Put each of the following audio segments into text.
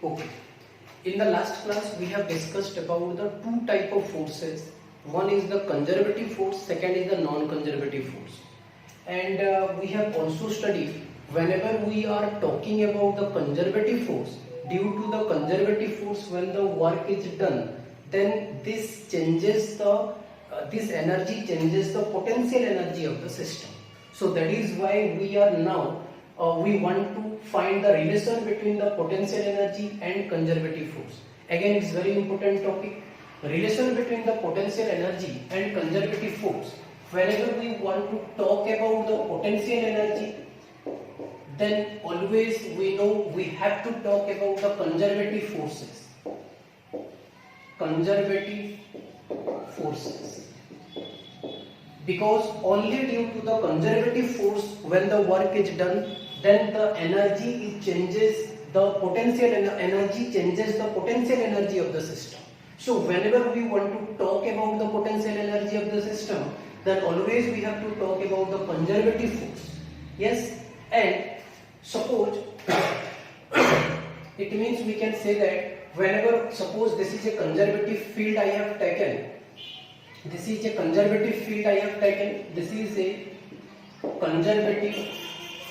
Okay. In the last class, we have discussed about the two type of forces. One is the conservative force, second is the non-conservative force. And we have also studied whenever we are talking about the conservative force, due to the conservative force when the work is done, then this changes the this energy changes the potential energy of the system. So that is why we are now we want to find the relation between the potential energy and conservative force. Again, it's very important topic. Relation between the potential energy and conservative force. Whenever we want to talk about the potential energy, then always we know we have to talk about the conservative forces. Conservative forces. Because only due to the conservative force when the work is done, then the energy changes the potential energy changes the potential energy of the system. So whenever we want to talk about the potential energy of the system, then always we have to talk about the conservative force. Yes, and suppose it means we can say that whenever suppose this is a conservative field I have taken. This is a conservative field I have taken. This is a conservative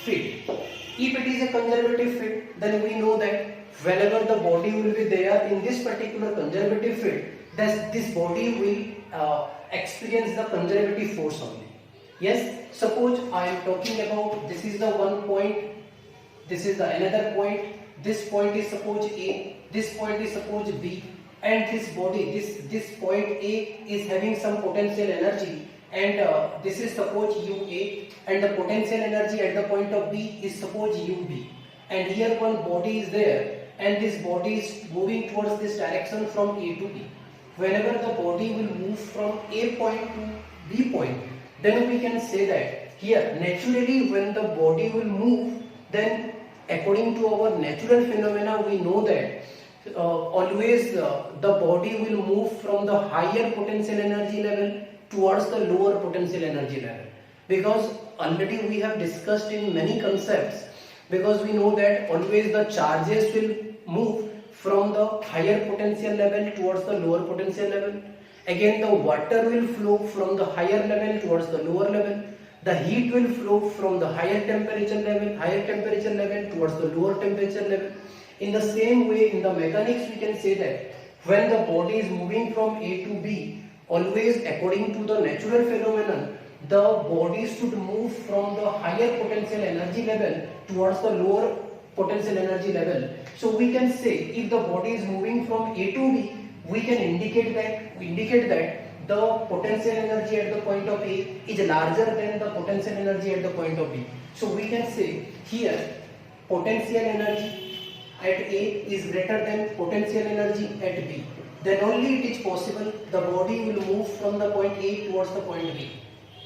field. If it is a conservative field, then we know that whenever the body will be there in this particular conservative field, this body will experience the conservative force only. Yes, suppose I am talking about this is the one point, this is the another point, this point is suppose A, this point is suppose B, and this body, this point A is having some potential energy, and this is suppose UA, and the potential energy at the point of B is suppose UB, and here one body is there, and this body is moving towards this direction from A to B. Whenever the body will move from A point to B point, then we can say that here naturally when the body will move, then according to our natural phenomena we know that always the body will move from the higher potential energy level towards the lower potential energy level, because already we have discussed in many concepts, because we know that always the charges will move from the higher potential level towards the lower potential level. Again, the water will flow from the higher level towards the lower level. The heat will flow from the higher temperature level towards the lower temperature level. In the same way, in the mechanics, we can say that when the body is moving from A to B, always according to the natural phenomenon, the body should move from the higher potential energy level towards the lower potential energy level. So we can say if the body is moving from A to B, we can indicate that the potential energy at the point of A is larger than the potential energy at the point of B. So we can say here potential energy at A is greater than potential energy at B. Then only it is possible the body will move from the point A towards the point B.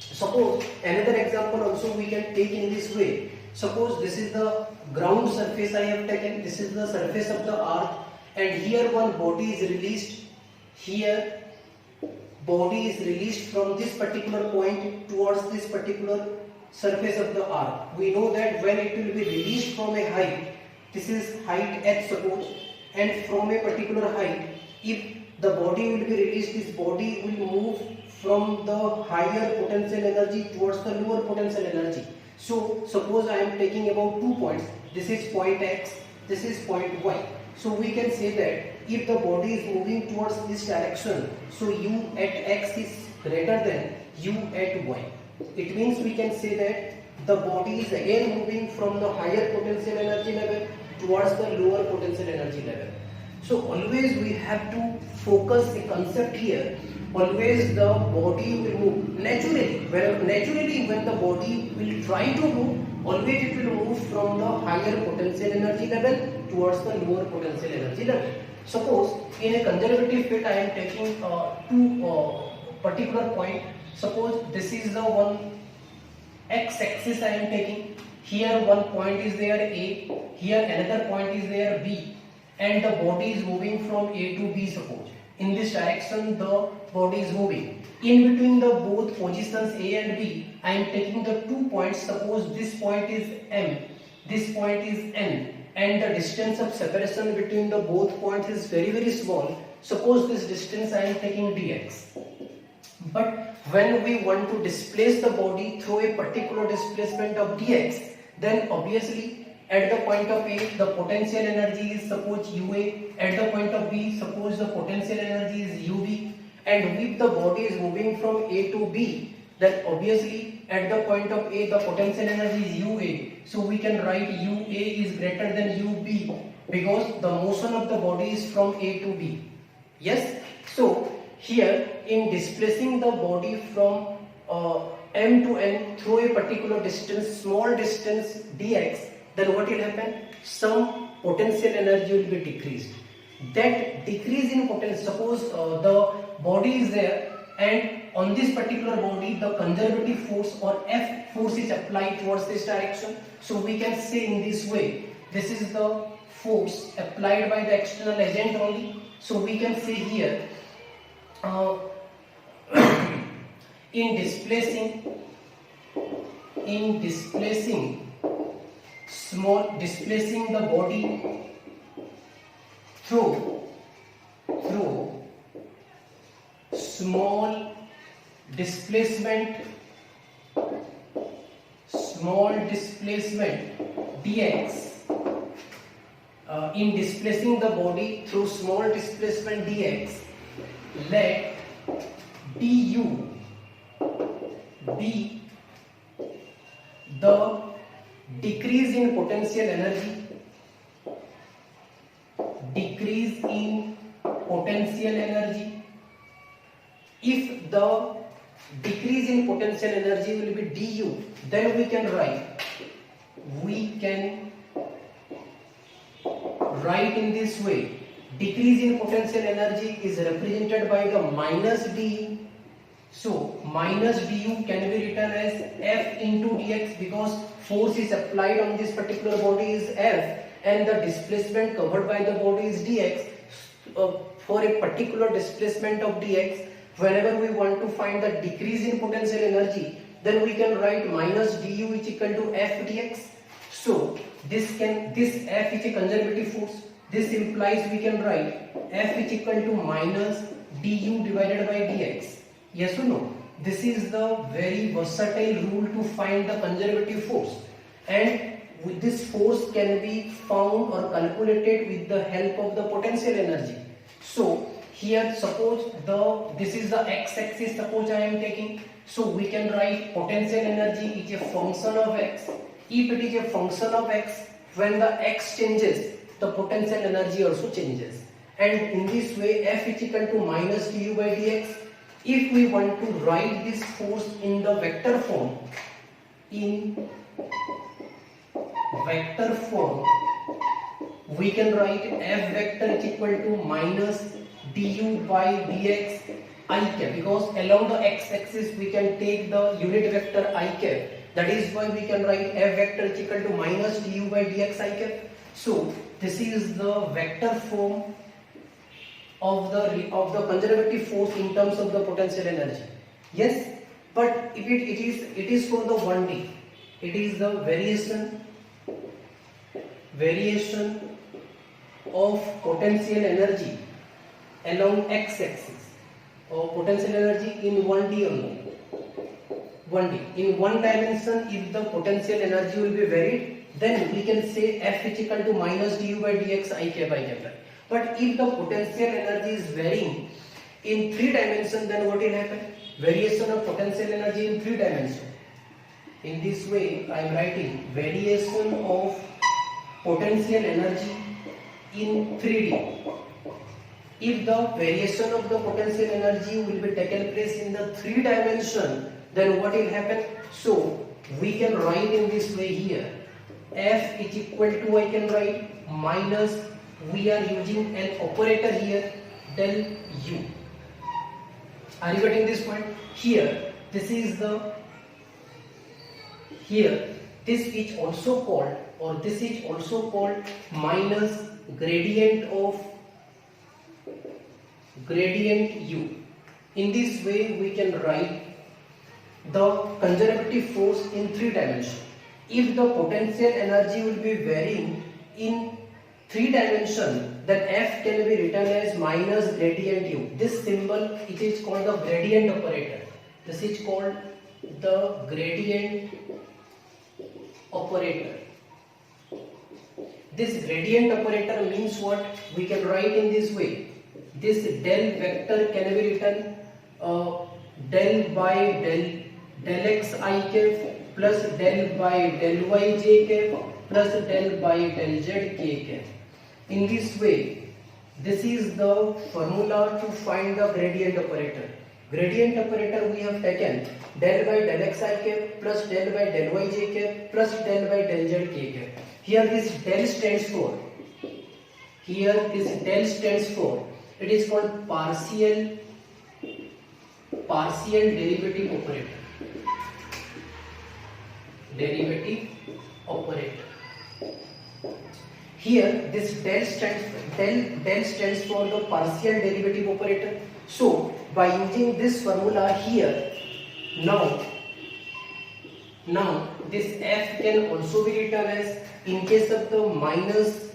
Suppose another example also we can take in this way. Suppose this is the ground surface I have taken, this is the surface of the earth, and here one body is released. Here body is released from this particular point towards this particular surface of the earth. We know that when it will be released from a height, this is height h suppose, and from a particular height, if the body will be released, this body will move from the higher potential energy towards the lower potential energy. So suppose I am taking about 2 points. This is point x, this is point y. So we can say that if the body is moving towards this direction, so u at x is greater than u at y. It means we can say that the body is again moving from the higher potential energy level towards the lower potential energy level. So always we have to focus the concept here. Always the body will move naturally. When the body will try to move, always it will move from the higher potential energy level towards the lower potential energy level. Suppose in a conservative field I am taking two particular point. Suppose this is the one x-axis I am taking. Here one point is there A, here another point is there B, and the body is moving from A to B suppose. In this direction the body is moving. In between the both positions A and B, I am taking the 2 points. Suppose this point is M, this point is N, and the distance of separation between the both points is very small. Suppose this distance I am taking dx. But when we want to displace the body through a particular displacement of dx, then obviously at the point of A the potential energy is suppose UA, at the point of B suppose the potential energy is UB, and if the body is moving from A to B, then obviously at the point of A the potential energy is UA. So we can write UA is greater than UB because the motion of the body is from A to B. Yes? So here in displacing the body from M to N through a particular distance, small distance dx, then what will happen? Some potential energy will be decreased. That decrease in potential, suppose the body is there and on this particular body the conservative force or F force is applied towards this direction. So we can say in this way, this is the force applied by the external agent only. So we can say here in displacing the body through small displacement dx, in displacing the body through small displacement dx, let du be the decrease in potential energy, if the decrease in potential energy will be du, then we can write in this way, decrease in potential energy is represented by the minus du. So minus du can be written as F into dx because force is applied on this particular body is F and the displacement covered by the body is dx. For a particular displacement of dx, whenever we want to find the decrease in potential energy, then we can write minus du is equal to F dx. So this F is a conservative force. This implies we can write F is equal to minus du divided by dx. Yes or no? This is the very versatile rule to find the conservative force, and with this force can be found or calculated with the help of the potential energy. So here suppose this is the x-axis, suppose I am taking, so we can write potential energy is a function of x. If it is a function of x, when the x changes, the potential energy also changes, and in this way F is equal to minus du by dx. If we want to write this force in the vector form, we can write F vector is equal to minus du by dx I cap, because along the x-axis we can take the unit vector I cap. That is why we can write F vector is equal to minus du by dx I cap. So this is the vector form of the conservative force in terms of the potential energy. Yes, but if it is for the 1D, it is the variation of potential energy along x-axis, or potential energy in 1D only. 1D in one dimension, if the potential energy will be varied, then we can say F is equal to minus du by dx I cap by cap. But if the potential energy is varying in 3 dimensions, then what will happen? Variation of potential energy in 3 dimensions. In this way, I am writing variation of potential energy in 3D. If the variation of the potential energy will be taken place in the 3 dimension, then what will happen? So we can write in this way here, F is equal to, I can write minus, we are using an operator here, del U. Are you getting this point? Here, this is the, here, this is also called, or this is also called minus gradient of gradient U. In this way, we can write the conservative force in 3 dimensions. If the potential energy will be varying in 3 dimension, then f can be written as minus gradient u. This symbol, it is called the gradient operator. This is called the gradient operator. This gradient operator means what? We can write in this way. This del vector can be written del by del x I cap plus del by del y j cap plus del by del z k cap. In this way, this is the formula to find the gradient operator. Gradient operator we have taken del by del x I cap plus del by del y j cap plus del by del z k cap. Here this del stands for, it is called partial derivative operator. Here this del stands for the partial derivative operator. So by using this formula here, now this f can also be written as, in case of the minus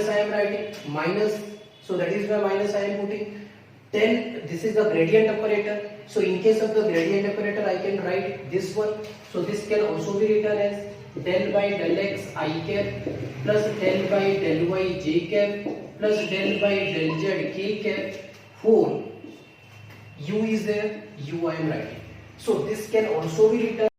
I am writing minus, so that is why minus I am putting. Then this is the gradient operator. So in case of the gradient operator, I can write this one. So this can also be written as del by del x I cap plus del by del y j cap plus del by del z k cap whole u is there, u I am writing. So this can also be written